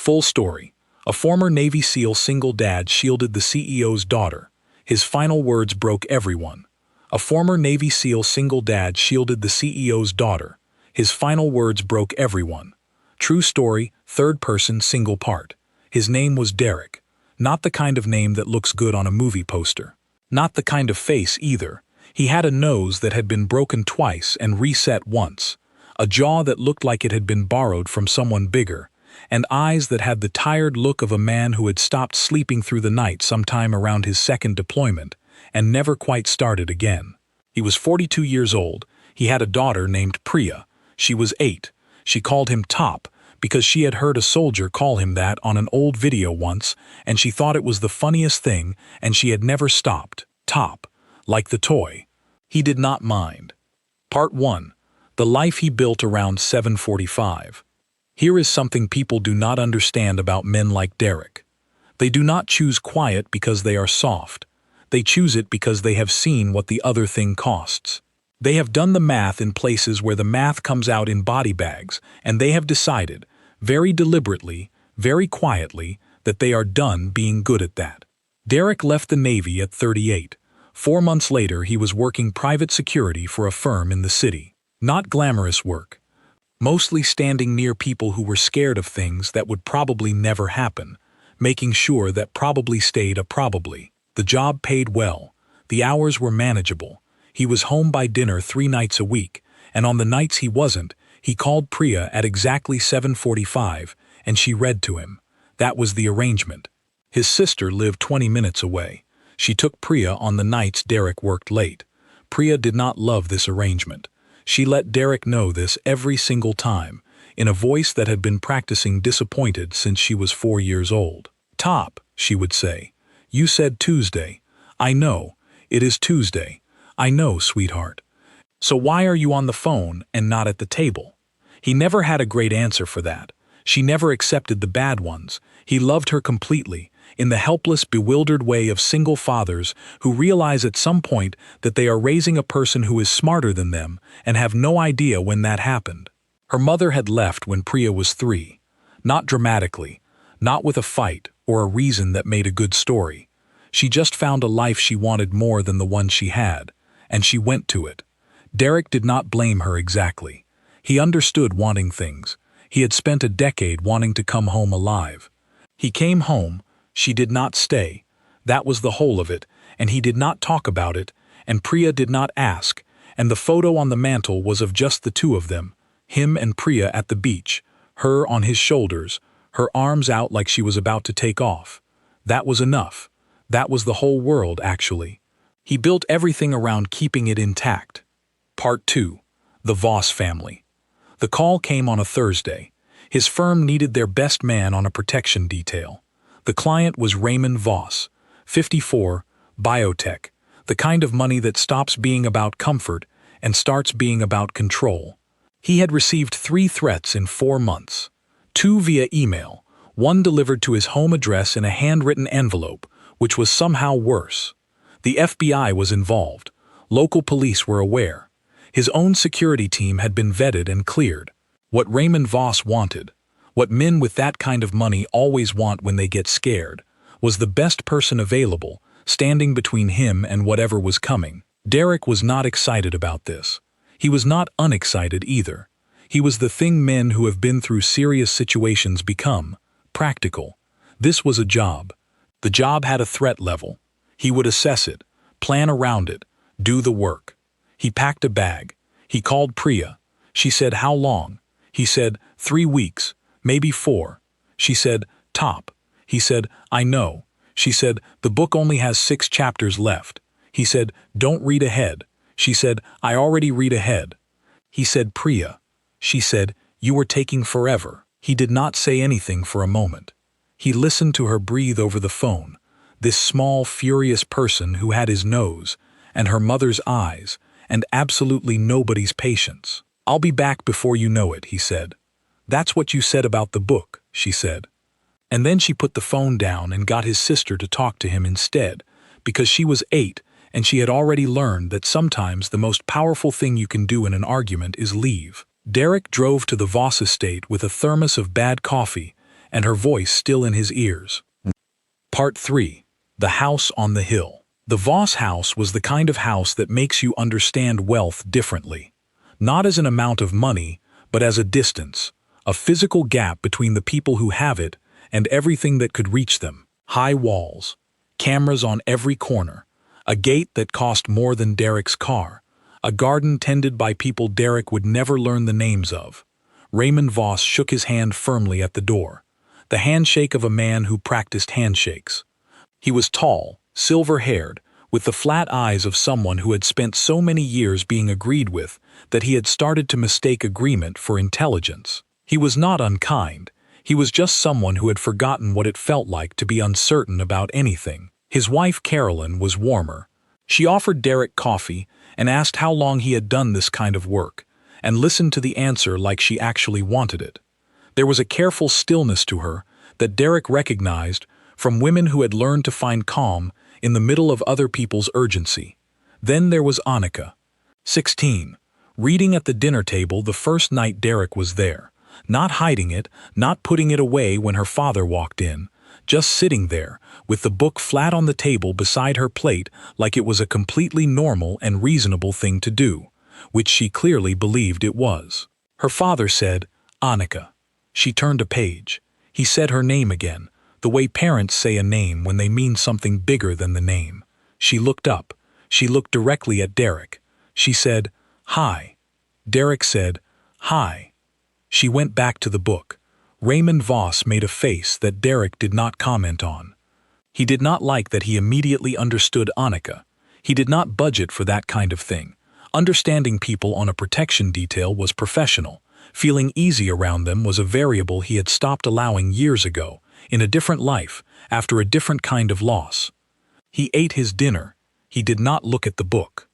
Full story. A former Navy SEAL single dad shielded the CEO's daughter. His final words broke everyone. A former Navy SEAL single dad shielded the CEO's daughter. His final words broke everyone. True story, third person, single part. His name was Derek. Not the kind of name that looks good on a movie poster. Not the kind of face either. He had a nose that had been broken twice and reset once. A jaw that looked like it had been borrowed from someone bigger. And eyes that had the tired look of a man who had stopped sleeping through the night sometime around his second deployment and never quite started again. He was 42 years old. He had a daughter named Priya. She was 8. She called him Top because she had heard a soldier call him that on an old video once, and she thought it was the funniest thing, and she had never stopped. Top. Like the toy. He did not mind. Part 1. The life he built around 745. Here is something people do not understand about men like Derek. They do not choose quiet because they are soft. They choose it because they have seen what the other thing costs. They have done the math in places where the math comes out in body bags, and they have decided, very deliberately, very quietly, that they are done being good at that. Derek left the Navy at 38. 4 months later, he was working private security for a firm in the city. Not glamorous work. Mostly standing near people who were scared of things that would probably never happen, making sure that probably stayed a probably. The job paid well. The hours were manageable. He was home by dinner 3 nights a week, and on the nights he wasn't, he called Priya at exactly 7:45, and she read to him. That was the arrangement. His sister lived 20 minutes away. She took Priya on the nights Derek worked late. Priya did not love this arrangement. She let Derek know this every single time, in a voice that had been practicing disappointed since she was 4 years old. "Top," she would say. "You said Tuesday." "I know. It is Tuesday." "I know, sweetheart." "So why are you on the phone and not at the table?" He never had a great answer for that. She never accepted the bad ones. He loved her completely, in the helpless, bewildered way of single fathers who realize at some point that they are raising a person who is smarter than them and have no idea when that happened. Her mother had left when Priya was 3. Not dramatically, not with a fight or a reason that made a good story. She just found a life she wanted more than the one she had, and she went to it. Derek did not blame her exactly. He understood wanting things. He had spent a decade wanting to come home alive. He came home. She did not stay. That was the whole of it, and he did not talk about it, and Priya did not ask, and the photo on the mantel was of just the two of them, him and Priya at the beach, her on his shoulders, her arms out like she was about to take off. That was enough. That was the whole world, actually. He built everything around keeping it intact. Part 2. The Voss family. The call came on a Thursday. His firm needed their best man on a protection detail. The client was Raymond Voss, 54, biotech, the kind of money that stops being about comfort and starts being about control. He had received 3 threats in 4 months. 2 via email, 1 delivered to his home address in a handwritten envelope, which was somehow worse. The FBI was involved. Local police were aware. His own security team had been vetted and cleared. What Raymond Voss wanted, what men with that kind of money always want when they get scared, was the best person available, standing between him and whatever was coming. Derek was not excited about this. He was not unexcited either. He was the thing men who have been through serious situations become, practical. This was a job. The job had a threat level. He would assess it, plan around it, do the work. He packed a bag. He called Priya. She said, "How long?" He said, 3 weeks, maybe 4. She said, "Top." He said, "I know." She said, "The book only has 6 chapters left." He said, "Don't read ahead." She said, "I already read ahead." He said, "Priya." She said, "You were taking forever." He did not say anything for a moment. He listened to her breathe over the phone, this small, furious person who had his nose, and her mother's eyes, and absolutely nobody's patience. "I'll be back before you know it," he said. "That's what you said about the book," she said. And then she put the phone down and got his sister to talk to him instead, because she was 8 and she had already learned that sometimes the most powerful thing you can do in an argument is leave. Derek drove to the Voss estate with a thermos of bad coffee and her voice still in his ears. Part 3. The House on the Hill. The Voss house was the kind of house that makes you understand wealth differently. Not as an amount of money, but as a distance, a physical gap between the people who have it and everything that could reach them. High walls, cameras on every corner, a gate that cost more than Derek's car, a garden tended by people Derek would never learn the names of. Raymond Voss shook his hand firmly at the door, the handshake of a man who practiced handshakes. He was tall, silver-haired, with the flat eyes of someone who had spent so many years being agreed with that he had started to mistake agreement for intelligence. He was not unkind. He was just someone who had forgotten what it felt like to be uncertain about anything. His wife Carolyn was warmer. She offered Derek coffee and asked how long he had done this kind of work, and listened to the answer like she actually wanted it. There was a careful stillness to her that Derek recognized from women who had learned to find calm in the middle of other people's urgency. Then there was Annika, 16, reading at the dinner table the first night Derek was there, not hiding it, not putting it away when her father walked in, just sitting there, with the book flat on the table beside her plate like it was a completely normal and reasonable thing to do, which she clearly believed it was. Her father said, "Annika." She turned a page. He said her name again, the way parents say a name when they mean something bigger than the name. She looked up. She looked directly at Derek. She said, "Hi." Derek said, "Hi." She went back to the book. Raymond Voss made a face that Derek did not comment on. He did not like that he immediately understood Annika. He did not budget for that kind of thing. Understanding people on a protection detail was professional. Feeling easy around them was a variable he had stopped allowing years ago, in a different life, after a different kind of loss. He ate his dinner. He did not look at the book.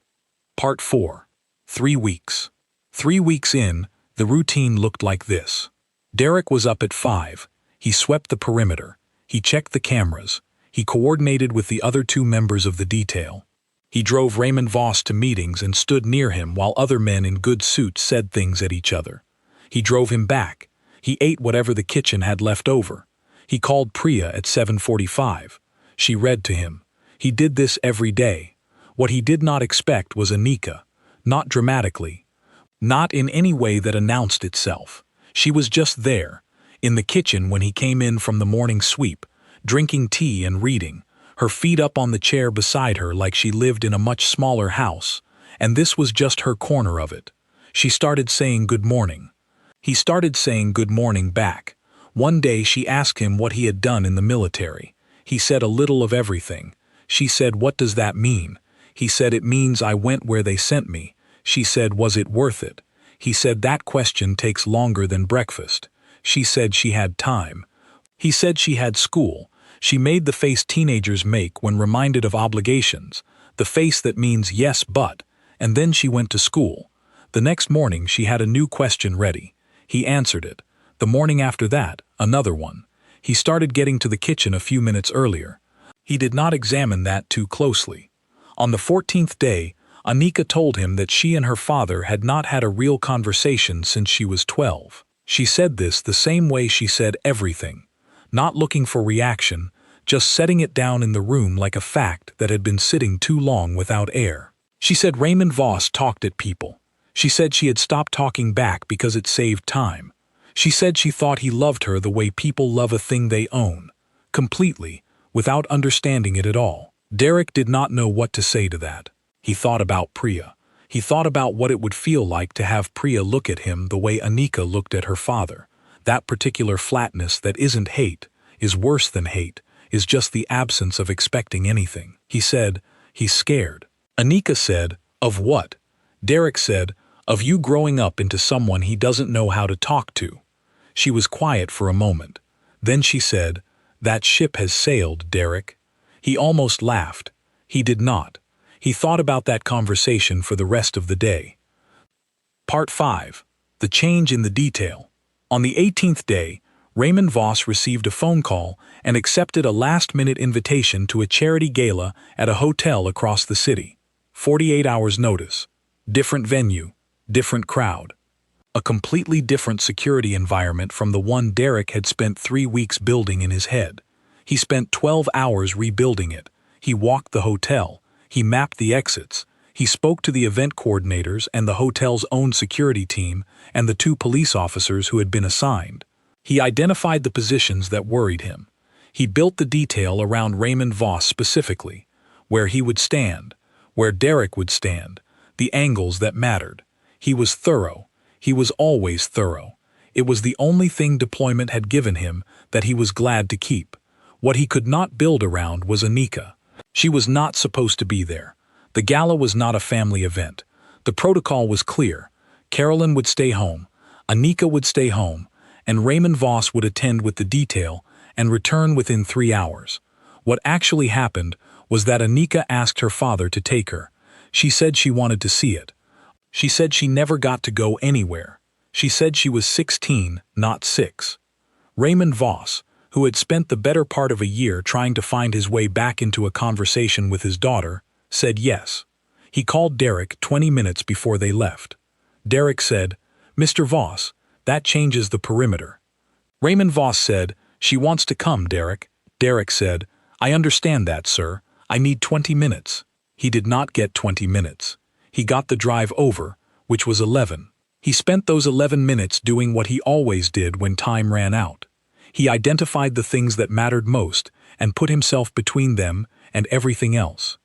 Part 4. 3 weeks. 3 weeks in, the routine looked like this. Derek was up at 5. He swept the perimeter. He checked the cameras. He coordinated with the other 2 members of the detail. He drove Raymond Voss to meetings and stood near him while other men in good suits said things at each other. He drove him back. He ate whatever the kitchen had left over. He called Priya at 7:45. She read to him. He did this every day. What he did not expect was Annika, not dramatically, not in any way that announced itself. She was just there, in the kitchen when he came in from the morning sweep, drinking tea and reading, her feet up on the chair beside her like she lived in a much smaller house, and this was just her corner of it. She started saying good morning. He started saying good morning back. One day she asked him what he had done in the military. He said a little of everything. She said, "What does that mean?" He said, "It means I went where they sent me." She said, "Was it worth it?" He said, "That question takes longer than breakfast." She said she had time. He said she had school. She made the face teenagers make when reminded of obligations, the face that means yes but, and then she went to school. The next morning she had a new question ready. He answered it. The morning after that, another one. He started getting to the kitchen a few minutes earlier. He did not examine that too closely. On the 14th day, Annika told him that she and her father had not had a real conversation since she was 12. She said this the same way she said everything, not looking for reaction, just setting it down in the room like a fact that had been sitting too long without air. She said Raymond Voss talked at people. She said she had stopped talking back because it saved time. She said she thought he loved her the way people love a thing they own, completely, without understanding it at all. Derek did not know what to say to that. He thought about Priya. He thought about what it would feel like to have Priya look at him the way Annika looked at her father. That particular flatness that isn't hate, is worse than hate, is just the absence of expecting anything. He said, "He's scared." Annika said, "Of what?" Derek said, "Of you growing up into someone he doesn't know how to talk to." She was quiet for a moment. Then she said, "That ship has sailed, Derek." He almost laughed. He did not. He thought about that conversation for the rest of the day. Part 5. The change in the detail. On the 18th day, Raymond Voss received a phone call and accepted a last-minute invitation to a charity gala at a hotel across the city. 48 hours notice. Different venue. Different crowd. A completely different security environment from the one Derek had spent 3 weeks building in his head. He spent 12 hours rebuilding it. He walked the hotel. He mapped the exits. He spoke to the event coordinators and the hotel's own security team and the 2 police officers who had been assigned. He identified the positions that worried him. He built the detail around Raymond Voss specifically, where he would stand, where Derek would stand, the angles that mattered. He was thorough. He was always thorough. It was the only thing deployment had given him that he was glad to keep. What he could not build around was Anika. She was not supposed to be there. The gala was not a family event. The protocol was clear. Carolyn would stay home, Anika would stay home, and Raymond Voss would attend with the detail and return within 3 hours. What actually happened was that Anika asked her father to take her. She said she wanted to see it. She said she never got to go anywhere. She said she was 16, not 6. Raymond Voss, who had spent the better part of a year trying to find his way back into a conversation with his daughter, said yes. He called Derek 20 minutes before they left. Derek said, "Mr. Voss, that changes the perimeter." Raymond Voss said, "She wants to come, Derek." Derek said, "I understand that, sir. I need 20 minutes." He did not get 20 minutes. He got the drive over, which was 11. He spent those 11 minutes doing what he always did when time ran out. He identified the things that mattered most and put himself between them and everything else.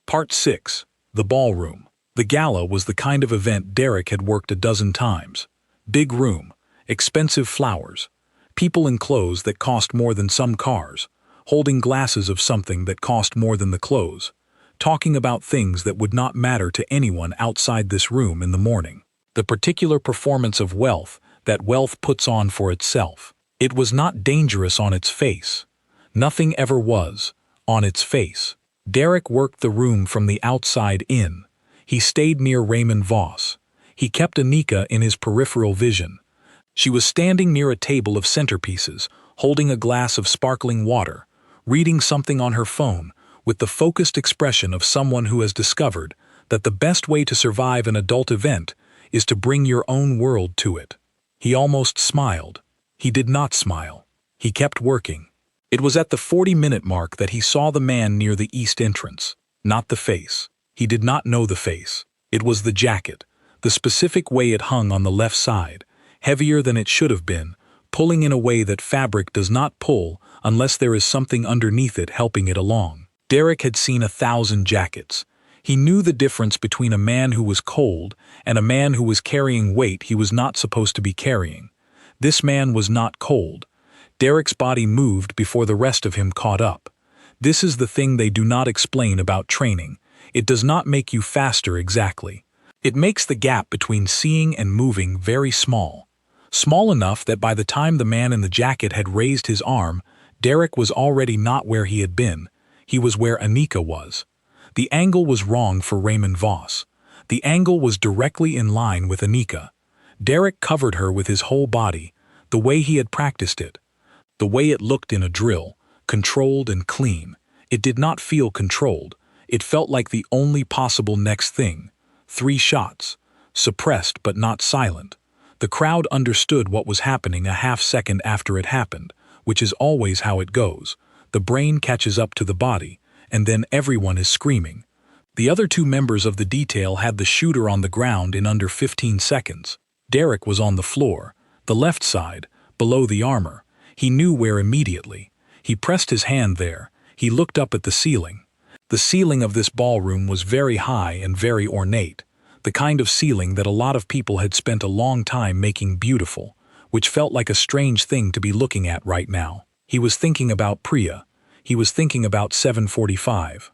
Part 6. The Ballroom. The gala was the kind of event Derek had worked a dozen times. Big room, expensive flowers, people in clothes that cost more than some cars, holding glasses of something that cost more than the clothes, talking about things that would not matter to anyone outside this room in the morning. The particular performance of wealth that wealth puts on for itself. It was not dangerous on its face. Nothing ever was, on its face. Derek worked the room from the outside in. He stayed near Raymond Voss. He kept Anika in his peripheral vision. She was standing near a table of centerpieces, holding a glass of sparkling water, reading something on her phone, with the focused expression of someone who has discovered that the best way to survive an adult event is to bring your own world to it. He almost smiled. He did not smile. He kept working. It was at the 40-minute mark that he saw the man near the east entrance, not the face. He did not know the face. It was the jacket, the specific way it hung on the left side, heavier than it should have been, pulling in a way that fabric does not pull unless there is something underneath it helping it along. Derek had seen 1,000 jackets. He knew the difference between a man who was cold and a man who was carrying weight he was not supposed to be carrying. This man was not cold. Derek's body moved before the rest of him caught up. This is the thing they do not explain about training. It does not make you faster exactly. It makes the gap between seeing and moving very small. Small enough that by the time the man in the jacket had raised his arm, Derek was already not where he had been. He was where Anika was. The angle was wrong for Raymond Voss. The angle was directly in line with Anika. Derek covered her with his whole body, the way he had practiced it. The way it looked in a drill, controlled and clean. It did not feel controlled. It felt like the only possible next thing. 3 shots. Suppressed but not silent. The crowd understood what was happening a half second after it happened, which is always how it goes. The brain catches up to the body, and then everyone is screaming. The other 2 members of the detail had the shooter on the ground in under 15 seconds. Derek was on the floor, the left side, below the armor. He knew where immediately. He pressed his hand there. He looked up at the ceiling. The ceiling of this ballroom was very high and very ornate, the kind of ceiling that a lot of people had spent a long time making beautiful, which felt like a strange thing to be looking at right now. He was thinking about Priya. He was thinking about 745.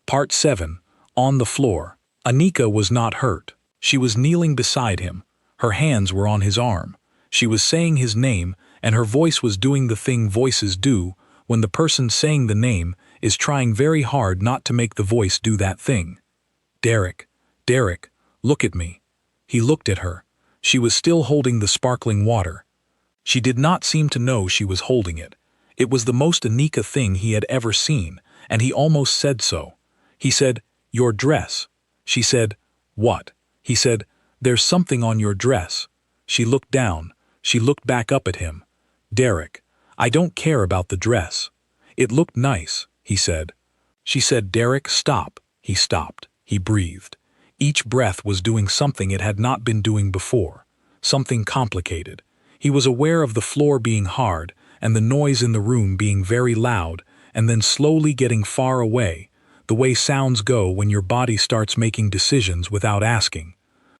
Part 7. On the floor. Anika was not hurt. She was kneeling beside him. Her hands were on his arm. She was saying his name, and her voice was doing the thing voices do when the person saying the name is trying very hard not to make the voice do that thing. Derek, Derek, look at me. He looked at her. She was still holding the sparkling water. She did not seem to know she was holding it. It was the most Anika thing he had ever seen, and he almost said so. He said, "Your dress." She said, "What?" He said, "There's something on your dress." She looked down. She looked back up at him. "Derek, I don't care about the dress. It looked nice," he said. She said, "Derek, stop." He stopped. He breathed. Each breath was doing something it had not been doing before, something complicated. He was aware of the floor being hard and the noise in the room being very loud and then slowly getting far away, the way sounds go when your body starts making decisions without asking.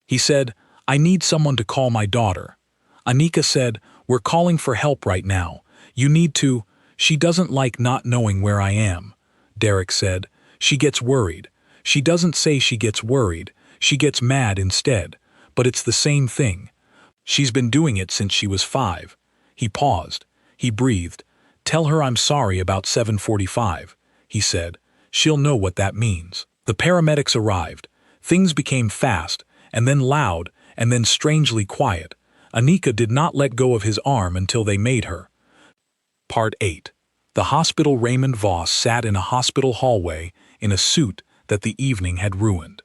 He said, "I need someone to call my daughter." Anika said, "We're calling for help right now. You need to." "She doesn't like not knowing where I am," Derek said. "She gets worried." "She doesn't say she gets worried. She gets mad instead. But it's the same thing. She's been doing it since she was 5. He paused. He breathed. "Tell her I'm sorry about 7:45, he said. "She'll know what that means." The paramedics arrived. Things became fast, and then loud, and then strangely quiet. Anika did not let go of his arm until they made her. Part 8. The hospital. Raymond Voss sat in a hospital hallway in a suit that the evening had ruined.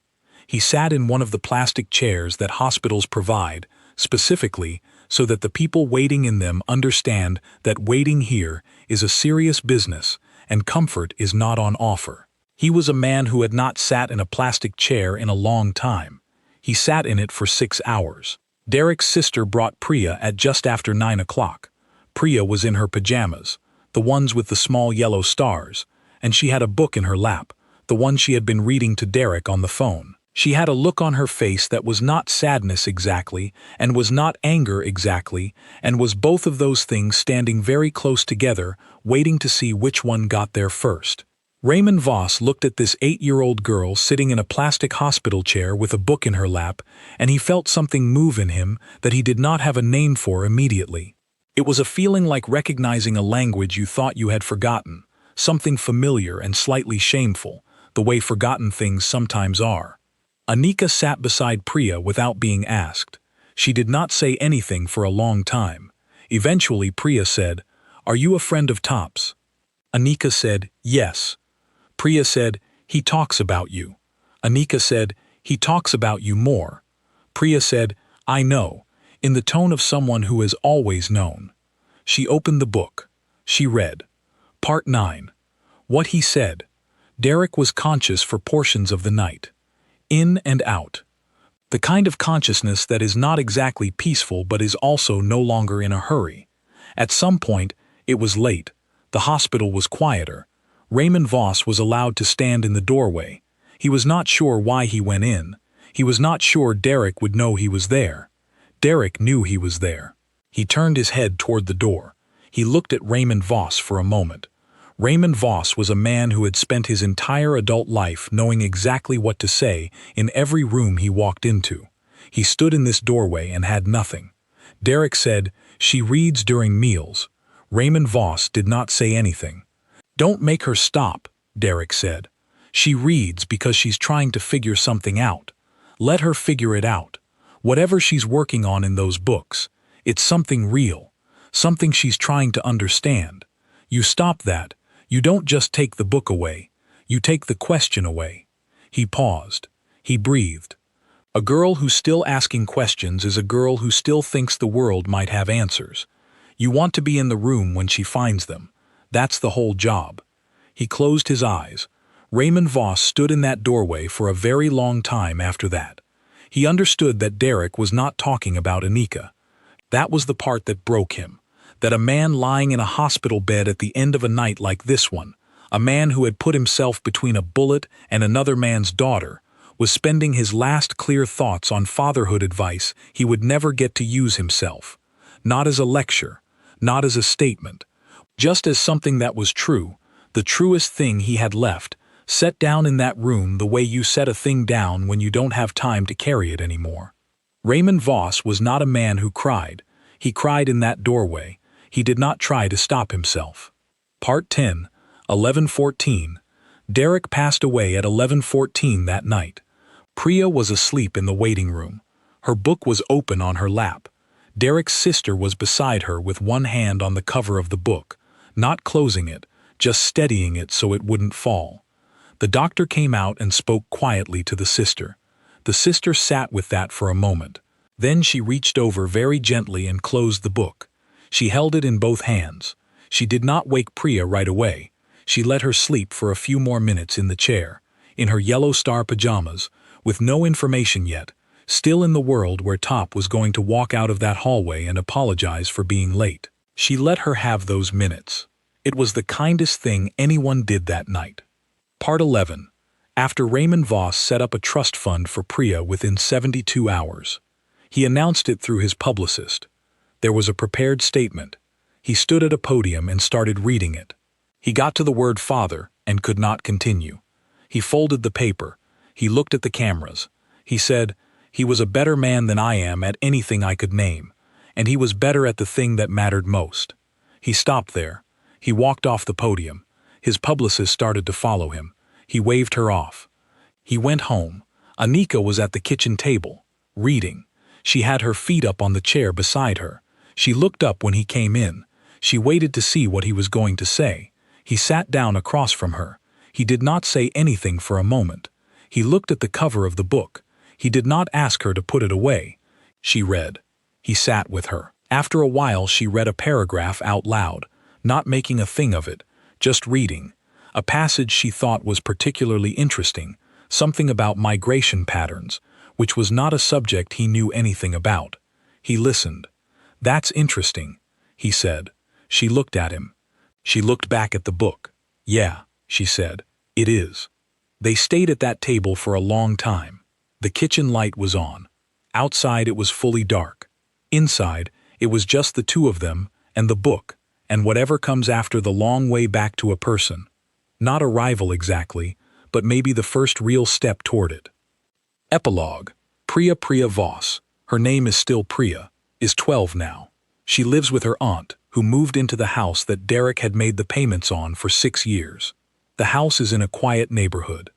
He sat in one of the plastic chairs that hospitals provide, specifically so that the people waiting in them understand that waiting here is a serious business and comfort is not on offer. He was a man who had not sat in a plastic chair in a long time. He sat in it for 6 hours. Derek's sister brought Priya at just after 9 o'clock. Priya was in her pajamas, the ones with the small yellow stars, and she had a book in her lap, the one she had been reading to Derek on the phone. She had a look on her face that was not sadness exactly, and was not anger exactly, and was both of those things standing very close together, waiting to see which one got there first. Raymond Voss looked at this 8-year-old girl sitting in a plastic hospital chair with a book in her lap, and he felt something move in him that he did not have a name for immediately. It was a feeling like recognizing a language you thought you had forgotten, something familiar and slightly shameful, the way forgotten things sometimes are. Anika sat beside Priya without being asked. She did not say anything for a long time. Eventually Priya said, "Are you a friend of Top's?" Anika said, "Yes." Priya said, "He talks about you." Anika said, "He talks about you more." Priya said, "I know," in the tone of someone who has always known. She opened the book. She read. Part 9. What he said. Derek was conscious for portions of the night. In and out. The kind of consciousness that is not exactly peaceful but is also no longer in a hurry. At some point, it was late. The hospital was quieter. Raymond Voss was allowed to stand in the doorway. He was not sure why he went in. He was not sure Derek would know he was there. Derek knew he was there. He turned his head toward the door. He looked at Raymond Voss for a moment. Raymond Voss was a man who had spent his entire adult life knowing exactly what to say in every room he walked into. He stood in this doorway and had nothing. Derek said, "She reads during meals." Raymond Voss did not say anything. "Don't make her stop," Derek said. "She reads because she's trying to figure something out. Let her figure it out. Whatever she's working on in those books, it's something real, something she's trying to understand. You stop that. You don't just take the book away. You take the question away." He paused. He breathed. A girl who's still asking questions is a girl who still thinks the world might have answers. You want to be in the room when she finds them. That's the whole job. He closed his eyes. Raymond Voss stood in that doorway for a very long time after that. He understood that Derek was not talking about Anika. That was the part that broke him. That a man lying in a hospital bed at the end of a night like this one, a man who had put himself between a bullet and another man's daughter, was spending his last clear thoughts on fatherhood advice he would never get to use himself. Not as a lecture, not as a statement, just as something that was true, the truest thing he had left, set down in that room the way you set a thing down when you don't have time to carry it anymore. Raymond Voss was not a man who cried. He cried in that doorway. He did not try to stop himself. Part 10, 11:14. Derek passed away at 11:14 that night. Priya was asleep in the waiting room. Her book was open on her lap. Derek's sister was beside her with one hand on the cover of the book, not closing it, just steadying it so it wouldn't fall. The doctor came out and spoke quietly to the sister. The sister sat with that for a moment. Then she reached over very gently and closed the book. She held it in both hands. She did not wake Priya right away. She let her sleep for a few more minutes in the chair, in her yellow star pajamas, with no information yet, still in the world where Top was going to walk out of that hallway and apologize for being late. She let her have those minutes. It was the kindest thing anyone did that night. Part 11. After Raymond Voss set up a trust fund for Priya within 72 hours. He announced it through his publicist. There was a prepared statement. He stood at a podium and started reading it. He got to the word father and could not continue. He folded the paper. He looked at the cameras. He said, "He was a better man than I am at anything I could name, and he was better at the thing that mattered most." He stopped there. He walked off the podium. His publicist started to follow him. He waved her off. He went home. Anika was at the kitchen table, reading. She had her feet up on the chair beside her. She looked up when he came in. She waited to see what he was going to say. He sat down across from her. He did not say anything for a moment. He looked at the cover of the book. He did not ask her to put it away. She read. He sat with her. After a while she read a paragraph out loud, not making a thing of it, just reading. A passage she thought was particularly interesting, something about migration patterns, which was not a subject he knew anything about. He listened. "That's interesting," he said. She looked at him. She looked back at the book. "Yeah," she said, "it is." They stayed at that table for a long time. The kitchen light was on. Outside it was fully dark. Inside, it was just the two of them and the book, and whatever comes after the long way back to a person. Not a rival exactly, but maybe the first real step toward it. Epilogue. Priya Voss, her name is still Priya, is 12 now. She lives with her aunt, who moved into the house that Derek had made the payments on for 6 years. The house is in a quiet neighborhood.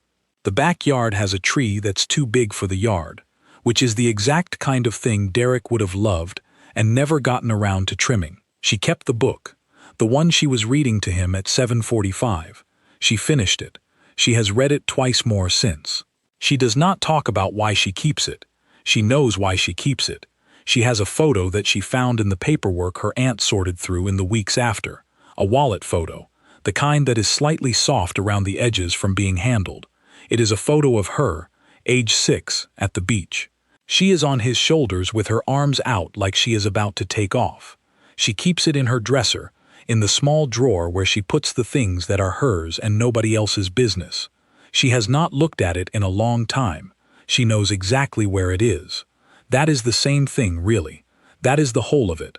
The backyard has a tree that's too big for the yard, which is the exact kind of thing Derek would have loved and never gotten around to trimming. She kept the book, the one she was reading to him at 7:45. She finished it. She has read it twice more since. She does not talk about why she keeps it. She knows why she keeps it. She has a photo that she found in the paperwork her aunt sorted through in the weeks after, a wallet photo, the kind that is slightly soft around the edges from being handled. It is a photo of her, age 6, at the beach. She is on his shoulders with her arms out like she is about to take off. She keeps it in her dresser, in the small drawer where she puts the things that are hers and nobody else's business. She has not looked at it in a long time. She knows exactly where it is. That is the same thing, really. That is the whole of it.